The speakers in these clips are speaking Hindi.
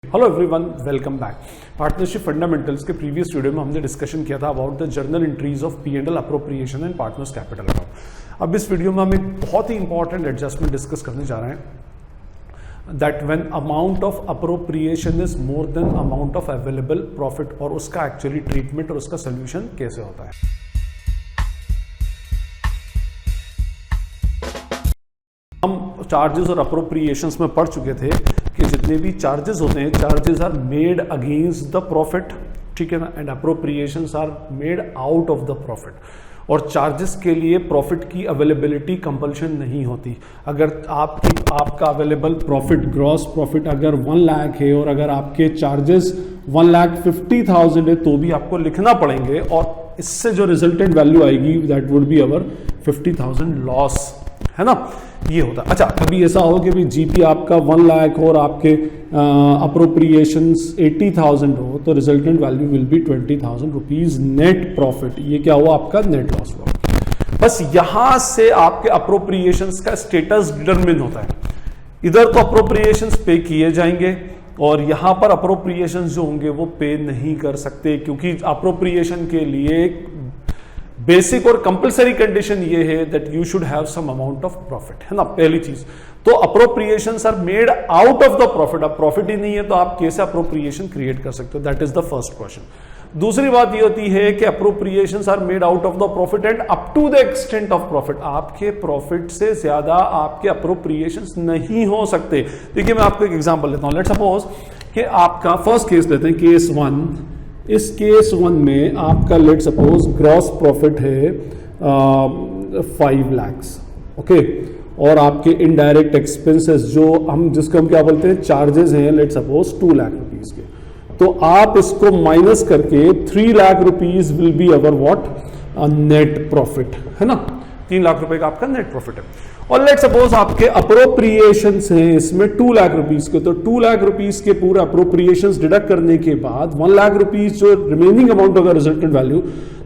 Hello everyone, welcome back. Partnership fundamentals के प्रीवियस वीडियो में हमने डिस्कशन किया था about the journal entries of P&L appropriation and partners capital account. अब इस वीडियो में हम एक बहुत ही इंपॉर्टेंट एडजस्टमेंट डिस्कस करने जा रहे हैं, that when amount of appropriation is more than amount of available profit, और उसका एक्चुअली ट्रीटमेंट और उसका सोल्यूशन कैसे होता है। हम चार्जेस और अप्रोप्रिएशंस में पढ़ चुके थे कि जितने भी चार्जेस होते हैं, charges are made against the profit, ठीक है ना, and appropriations are made out of the profit. और चार्जेस के लिए प्रॉफिट की अवेलेबिलिटी कंपल्शन नहीं होती। अगर आपका अवेलेबल प्रॉफिट, ग्रॉस प्रॉफिट अगर 1 लाख है और अगर आपके चार्जेस 1,50,000 है तो भी आपको लिखना पड़ेंगे, और इससे जो रिजल्टेंट वैल्यू आएगी that would be our 50,000 loss, है ना, ये होता है। अच्छा, कभी ऐसा हो कि भी जीपी आपका 1 लाख हो और आपके अप्रोप्रिएशंस 80,000 हो, तो resultant value will be 20,000 rupees net profit. ये क्या हुआ? आपका नेट लॉस हुआ। बस यहां से आपके अप्रोप्रिएशंस का स्टेटस डिटरमिन होता है। इधर तो अप्रोप्रिएशंस पे किए जाएंगे और यहां पर अप्रोप्रिएशंस जो होंगे वो पे नहीं कर सकते, क्योंकि अप्रोप्रिएशन के लिए बेसिक और कंपलसरी कंडीशन ये है that you should have some amount of profit, है ना, पहली चीज। तो appropriations are made out of the profit. अब प्रॉफिट ही नहीं है तो आप कैसे अप्रोप्रिएशन क्रिएट कर सकते हो? That is the first question. दूसरी बात ये होती है कि appropriations are made out of the profit and up to the extent of profit. आपके प्रॉफिट से ज्यादा आपके अप्रोप्रिएशंस नहीं हो सकते। देखिए, मैं आपको एक एग्जांपल लेता हूं। लेट्स सपोज कि आपका फर्स्ट केस लेते हैं, केस 1। इस केस 1 में आपका लेट सपोज ग्रॉस प्रॉफिट है 5 लाख, ओके, और आपके इनडायरेक्ट एक्सपेंसेस जिसको हम क्या बोलते हैं, चार्जेस हैं, लेट सपोज 2 लाख रुपीज के। तो आप इसको माइनस करके 3 lakh rupees will be our what, net profit, है ना। 3 लाख रुपए का आपका नेट प्रॉफिट है। और लेट सपोज आपके अप्रोप्रिएशंस हैं इसमें 2 लाख रुपीज के, तो 2 लाख रुपीज के पूरे अप्रोप्रिएशंस डिडक्ट करने के बाद 1 लाख रुपीज जो रिमेनिंग अमाउंट होगा resultant value,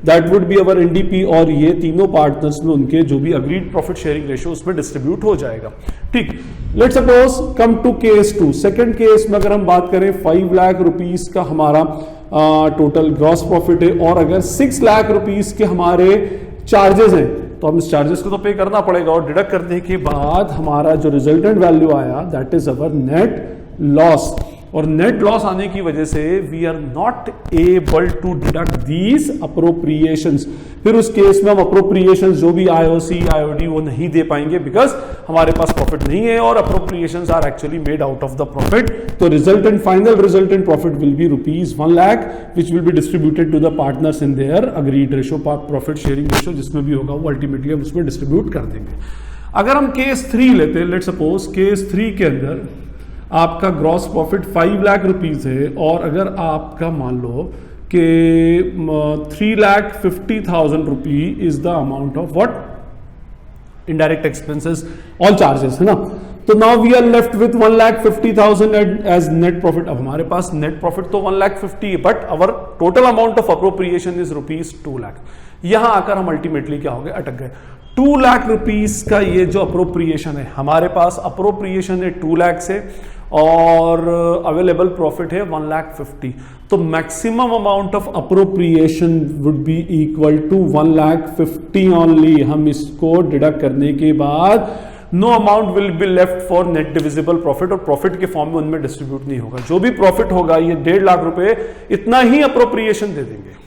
that would be our NDP, और ये तीनों पार्टनर्स में उनके जो भी अग्रीड प्रॉफिट शेयरिंग रेशियो उसमें डिस्ट्रीब्यूट हो जाएगा। ठीक, let suppose come to case 2। Second case में अगर हम बात करें 5 लाख रुपीज का हमारा टोटल ग्रॉस प्रॉफिट है, और अगर 6 लाख रुपीज के हमारे चार्जेस हैं, तो हम इस चार्जेस को तो पे करना पड़ेगा, और डिडक्ट करने के बाद हमारा जो रिजल्टेंट वैल्यू आया that is our net loss. और नेट लॉस आने की वजह से we are not able to deduct these appropriations. फिर उस केस में हम अप्रोप्रिएशंस जो भी आईओसी आईओडी वो नहीं दे पाएंगे, बिकॉज हमारे पास प्रॉफिट नहीं है और appropriations are actually made out of the profit. तो resultant final resultant profit will be rupees 1 lakh, which will be distributed to the partners in their agreed ratio, profit sharing ratio जिसमें भी होगा वो अल्टीमेटली हम उसमें डिस्ट्रीब्यूट कर देंगे। अगर हम केस 3 लेते हैं, लेट सपोज केस 3 के अंदर आपका ग्रॉस प्रॉफिट 5 लाख रुपीज है, और अगर आपका मान लो कि 3,50,000 rupee is the amount of what, indirect expenses all charges, है ना। तो now we are left with 1,50,000 as net profit. अब हमारे पास नेट प्रॉफिट तो 1,50,000 है, but our total amount of appropriation is rupees 2 lakh. यहां आकर हम अल्टीमेटली क्या हो गए, अटक गए। 2 लाख रुपीज का ये जो अप्रोप्रिएशन है, हमारे पास अप्रोप्रिएशन है 2 लाख से और अवेलेबल प्रॉफिट है 1,50,000। तो maximum amount of appropriation would be equal to 1,50,000 only. हम इसको डिडक्ट करने के बाद no amount will be left for net divisible profit, और प्रॉफिट के फॉर्म में उनमें डिस्ट्रीब्यूट नहीं होगा। जो भी प्रॉफिट होगा ये 1.5 लाख रुपए इतना ही अप्रोप्रिएशन दे देंगे,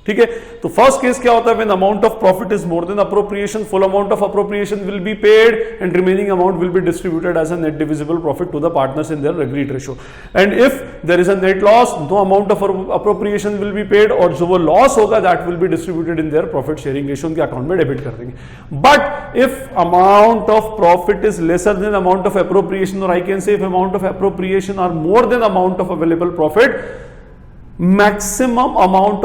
ठीक है। तो फर्स्ट केस क्या होता है, when amount of profit is more than appropriation, full amount of appropriation will be paid and remaining amount will be distributed as a net divisible profit to the partners in their agreed ratio. And if there is a net loss, no amount of appropriation will be paid, और जो वो लॉस होगा that will be distributed in their profit sharing ratio, उनके अकाउंट में डेबिट कर देंगे। But if amount of profit is lesser than amount of appropriation, और I can say if amount of appropriation are more than amount of available profit, maximum amount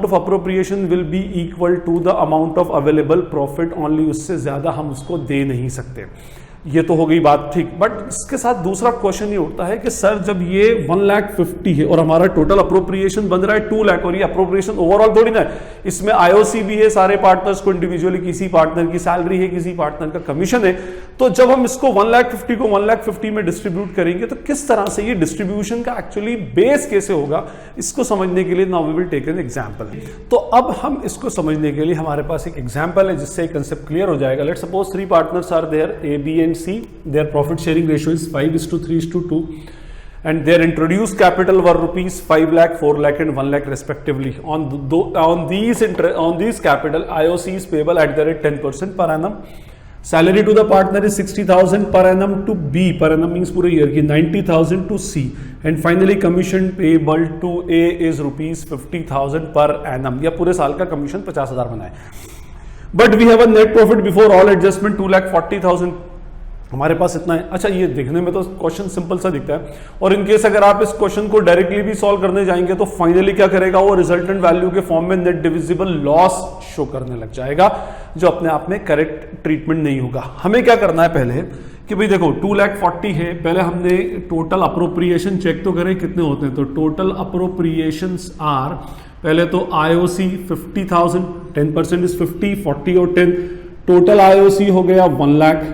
of appropriation will be equal to the amount of available profit only। उससे ज्यादा हम उसको दे नहीं सकते। ये तो हो गई बात, ठीक। बट इसके साथ दूसरा क्वेश्चन ये उठता है कि सर जब ये 1,50,000 है और हमारा टोटल अप्रोप्रिएशन बन रहा है 2 लाख, और ये अप्रोप्रिएशन ओवरऑल थोड़ी ना है, इसमें आईओसी भी है, सारे पार्टनर्स को इंडिविजुअली, किसी पार्टनर की सैलरी है, किसी पार्टनर का कमीशन है, तो जब हम इसको 1,50,000 को 1,50,000 में डिस्ट्रीब्यूट करेंगे तो किस तरह से ये डिस्ट्रीब्यूशन का एक्चुअली बेस कैसे होगा, इसको समझने के लिए now we will take an example. तो अब हम इसको समझने के लिए हमारे पास एक एग्जांपल है जिससे कंसेप्ट क्लियर हो जाएगा। Let's suppose 3 partners are there, A, B and C. Their profit sharing ratio is 5:3:2, and their introduced capital were rupees 5 lakh, 4 lakh and 1 lakh respectively. On these capital, IOC is payable at the rate 10% per annum. Salary to the partner is 60,000 per annum to B, per annum means पूरे year की, 90,000 to C, and finally commission payable to A is rupees 50,000 per annum. या पूरे साल का कमीशन 50,000 बना है। But we have a net profit before all adjustment 2,40,000, हमारे पास इतना है। अच्छा, ये देखने में तो क्वेश्चन सिंपल सा दिखता है, और इनकेस अगर आप इस क्वेश्चन को डायरेक्टली भी सॉल्व करने जाएंगे तो फाइनली क्या करेगा, वो रिजल्टेंट वैल्यू के फॉर्म में नेट डिविजिबल लॉस शो करने लग जाएगा, जो अपने आप में करेक्ट ट्रीटमेंट नहीं होगा। हमें क्या करना है पहले कि भाई देखो 2,40,000 है, पहले हमने टोटल अप्रोप्रिएशन चेक तो करें कितने होते हैं। तो टोटल अप्रोप्रिएशंस आर, पहले तो IOC 50,000, 10% इज 50, 40 और 10, टोटल IOC हो गया 1 lakh.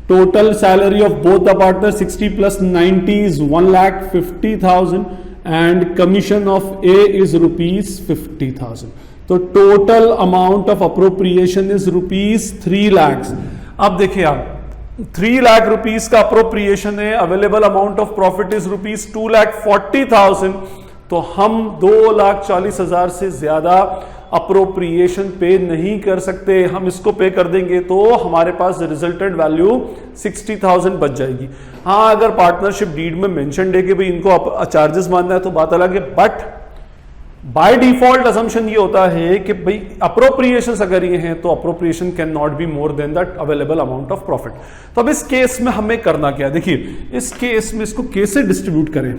Total salary of both the partner 60 plus 90 is 1,50,000 and commission of A is rupees 50,000। तो total amount of appropriation is rupees 3 lakh. अब देखिए आप 3 लाख रुपीज का अप्रोप्रिएशन है, available amount of profit is rupees 2,40,000, तो हम 2,40,000 से ज्यादा अप्रोप्रिएशन पे नहीं कर सकते। हम इसको पे कर देंगे तो हमारे पास रिजल्टेंट वैल्यू 60,000 बच जाएगी। हाँ, अगर पार्टनरशिप डीड में मेंशन्ड है कि भाई इनको चार्जेस मानना है तो बात अलग है, बट बाय डिफॉल्ट असम्पशन ये होता है कि भाई अप्रोप्रिएशंस अगर ये हैं तो appropriation can not be more than that available amount of profit. तो अब इस केस में हमें करना क्या, देखिए इस केस में इसको कैसे डिस्ट्रीब्यूट करें।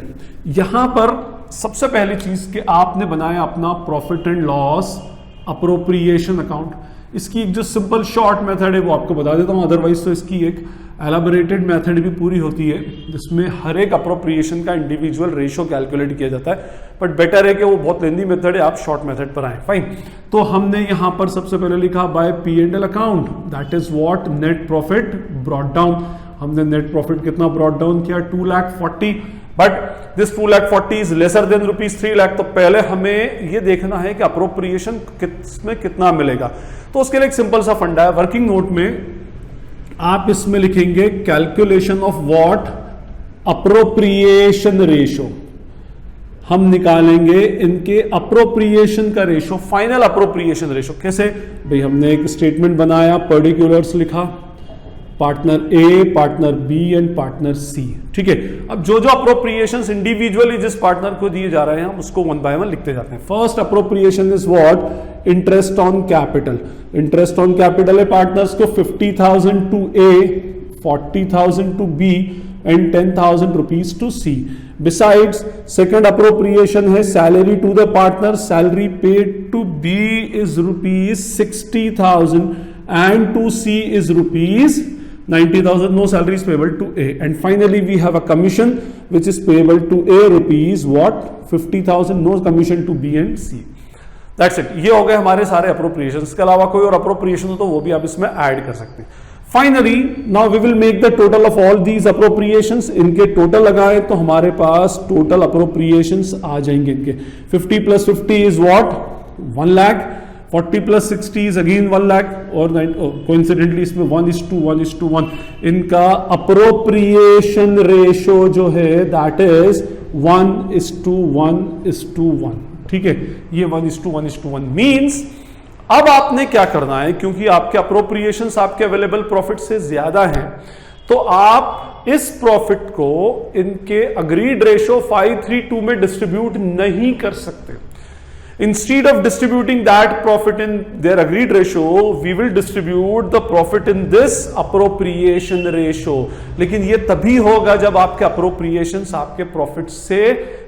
यहां पर सबसे पहली चीज कि आपने बनाया अपना profit and loss appropriation account. इसकी एक जो सिंपल शॉर्ट मेथड है वो आपको बता देता हूं, अदरवाइज तो इसकी एक एलाबोरेटेड मेथड भी पूरी होती है जिसमें हर एक अप्रोप्रिएशन का इंडिविजुअल रेशियो कैलकुलेट किया जाता है, बट बेटर है कि वो बहुत लेंदी मेथड है, आप शॉर्ट मेथड पर आए। फाइन, तो हमने यहां पर सबसे पहले लिखा by P&L account, that is what net profit brought down. हमने नेट प्रॉफिट कितना ब्रॉट डाउन किया, 2,40,000, but this 2,40,000 is lesser than rupees 3 lakh. तो पहले हमें ये देखना है कि अप्रोप्रिएशन में कितना मिलेगा। तो उसके लिए एक सिंपल सा फंडा है, वर्किंग नोट में आप इसमें लिखेंगे calculation of what appropriation ratio. हम निकालेंगे इनके अप्रोप्रिएशन का रेशो, फाइनल अप्रोप्रिएशन रेशो। कैसे भाई, हमने एक स्टेटमेंट बनाया, पर्टिकुलर्स लिखा, partner A, partner B and partner C. ठीक है, अब जो जो अप्रोप्रिएशंस इंडिविजुअली जिस पार्टनर को दिए जा रहे हैं हम उसको 1 बाय 1 लिखते जाते हैं। First appropriation is what, interest on capital. Interest on capital है पार्टनर्स को 50,000 to A, 40,000 to B and 10,000 rupees to C. Besides, second appropriation है salary to the partner, salary paid to B is rupees 60,000 and to C is rupees 90,000. No salary is payable to A, and finally we have a commission which is payable to A rupees what 50,000. No commission to B and C. That's it. ये हो गए हमारे सारे appropriations। इसके अलावा कोई और appropriation हो तो वो भी आप इसमें ऐड कर सकते हैं। Finally, now we will make the total of all these appropriations. इनके टोटल लगाए तो हमारे पास टोटल appropriations आ जाएंगे इनके। 50 plus 50 is what 1 lakh. 40 plus 60 is again 1 lakh, और coincidentally इसमें 1:1:1 इनका अप्रोप्रिएशन रेशो जो है दैट इज 1:1:1। ठीक है, ये 1:1:1 मींस अब आपने क्या करना है, क्योंकि आपके अप्रोप्रिएशंस आपके अवेलेबल प्रॉफिट से ज्यादा हैं, तो आप इस प्रॉफिट को इनके अग्रीड रेशो 5:3:2 में डिस्ट्रीब्यूट नहीं कर सकते। Instead of distributing that profit in their agreed ratio, we will distribute the profit in this appropriation ratio. लेकिन ये तभी होगा जब आपके appropriations आपके profit से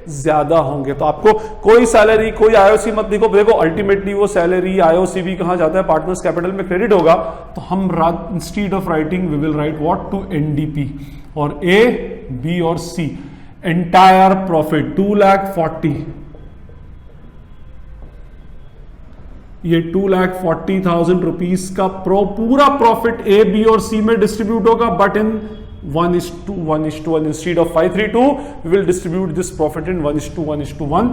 ज्यादा होंगे। तो आपको कोई सैलरी, कोई आईओसी मत लिखो, देखो अल्टीमेटली वो सैलरी आईओसी भी कहां जाता है, पार्टनर्स कैपिटल में क्रेडिट होगा। तो हम instead of writing we will write what to NDP और ए, बी और सी। एंटायर प्रॉफिट 2,40,000, ये 2,40,000 रुपीज का पूरा प्रॉफिट ए, बी और सी में डिस्ट्रीब्यूट होगा, but in 1:1:1 instead of 532 we will distribute this profit in 1:1:1,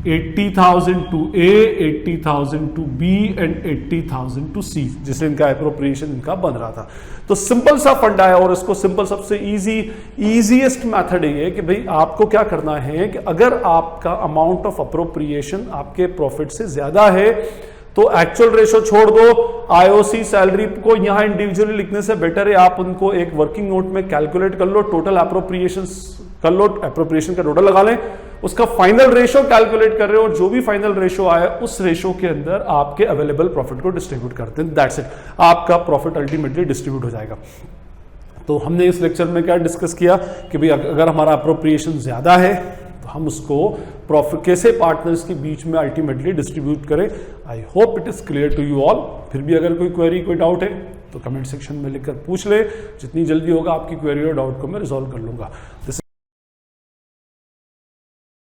80,000 to A, 80,000 to B and 80,000 to C, जिससे इनका एप्रोप्रिएशन इनका बन रहा था। तो सिंपल सा फंडा है और इसको सिंपल सबसे इजीएस्ट मेथड है कि भाई आपको क्या करना है कि अगर आपका अमाउंट ऑफ अप्रोप्रिएशन आपके प्रॉफिट से ज्यादा है तो एक्चुअल रेशो छोड़ दो, आईओसी सैलरी को यहां इंडिविजुअली लिखने से बेटर है आप उनको एक वर्किंग नोट में कैलकुलेट कर लो, टोटल एप्रोप्रिएशन कर लो, एप्रोप्रिएशन का टोटल लगा लें, उसका फाइनल रेशो कैलकुलेट कर रहे हो, जो भी फाइनल रेशो आए उस रेशो के अंदर आपके अवेलेबल प्रॉफिट को डिस्ट्रीब्यूट करते हैं, दैट्स इट, आपका प्रॉफिट अल्टीमेटली डिस्ट्रीब्यूट हो जाएगा। तो हमने इस लेक्चर में क्या डिस्कस किया कि भाई अगर हमारा अप्रोप्रिएशन ज्यादा है तो हम उसको प्रॉफिट कैसे पार्टनर्स के बीच में अल्टीमेटली डिस्ट्रीब्यूट करें। I hope it is clear to you all. फिर भी अगर कोई क्वेरी, कोई डाउट है तो कमेंट सेक्शन में लिखकर पूछ ले, जितनी जल्दी होगा आपकी क्वेरी और डाउट को मैं रिजॉल्व कर लूंगा।